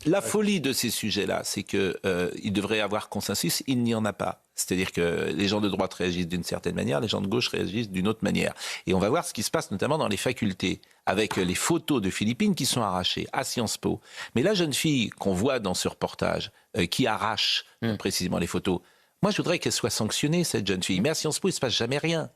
La folie de ces sujets-là, c'est qu'il devrait y avoir consensus, il n'y en a pas. C'est-à-dire que les gens de droite réagissent d'une certaine manière, les gens de gauche réagissent d'une autre manière. Et on va voir ce qui se passe notamment dans les facultés, avec les photos de Philippine qui sont arrachées à Sciences Po. Mais la jeune fille qu'on voit dans ce reportage, qui arrache précisément les photos, moi je voudrais qu'elle soit sanctionnée, cette jeune fille. Mais à Sciences Po, il ne se passe jamais rien.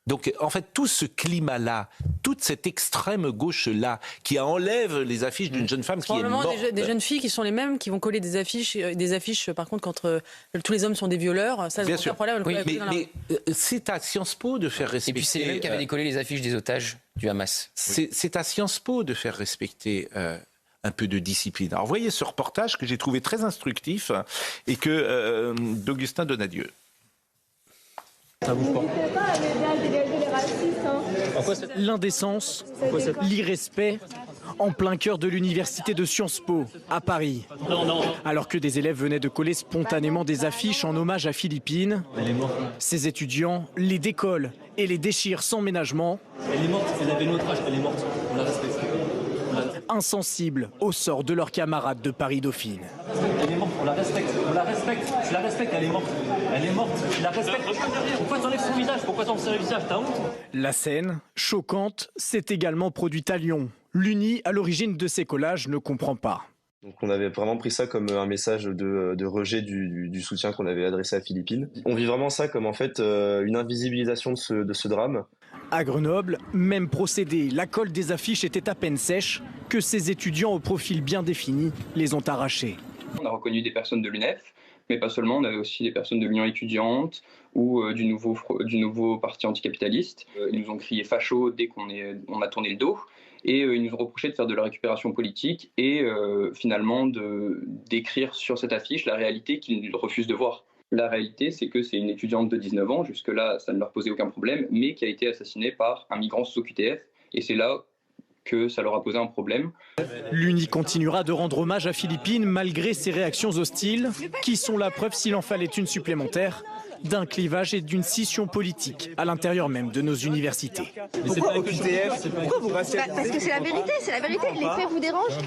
Donc, en fait, tout ce climat-là, toute cette extrême gauche-là, qui enlève les affiches d'une jeune femme qui est morte. Des jeunes filles qui sont les mêmes, qui vont coller des affiches par contre, quand tous les hommes sont des violeurs. Ça, c'est un problème. Oui, mais c'est à Sciences Po de faire respecter... Et puis c'est les mêmes qui avaient décollé les affiches des otages du Hamas. C'est à Sciences Po de faire respecter... un peu de discipline. Alors, voyez ce reportage que j'ai trouvé très instructif et que d'Augustin Donadieu. Ça bouge pas. L'indécence, l'irrespect, en plein cœur de l'université de Sciences Po, à Paris. Alors que des élèves venaient de coller spontanément des affiches en hommage à Philippine, ces étudiants les décollent et les déchirent sans ménagement. Elle est morte, elle avait notre âge, elle est morte, on la respecte. Insensibles au sort de leurs camarades de Paris-Dauphine. Elle est morte, on la respecte, je la respecte, elle est morte, je la respecte. Pourquoi t'enlèves son visage, pourquoi t'enlèves son visage, t'as honte? La scène, choquante, s'est également produite à Lyon. L'UNI, à l'origine de ces collages, ne comprend pas. Donc on avait vraiment pris ça comme un message de rejet du soutien qu'on avait adressé à Philippine. On vit vraiment ça comme en fait une invisibilisation de ce drame. À Grenoble, même procédé, la colle des affiches était à peine sèche que ces étudiants au profil bien défini les ont arrachées. On a reconnu des personnes de l'UNEF, mais pas seulement, on avait aussi des personnes de l'Union étudiante ou du nouveau parti anticapitaliste. Ils nous ont crié facho dès qu'on a tourné le dos. Et ils nous ont reproché de faire de la récupération politique et finalement d'écrire sur cette affiche la réalité qu'ils refusent de voir. La réalité, c'est que c'est une étudiante de 19 ans, jusque-là ça ne leur posait aucun problème, mais qui a été assassinée par un migrant sous OQTF. Et c'est là que ça leur a posé un problème. L'UNI continuera de rendre hommage à Philippine malgré ses réactions hostiles, qui sont la preuve, s'il en fallait une supplémentaire, d'un clivage et d'une scission politique à l'intérieur même de nos universités. Pourquoi OQTF? Pourquoi vous racialisez? Parce que c'est la vérité, les faits vous dérangent.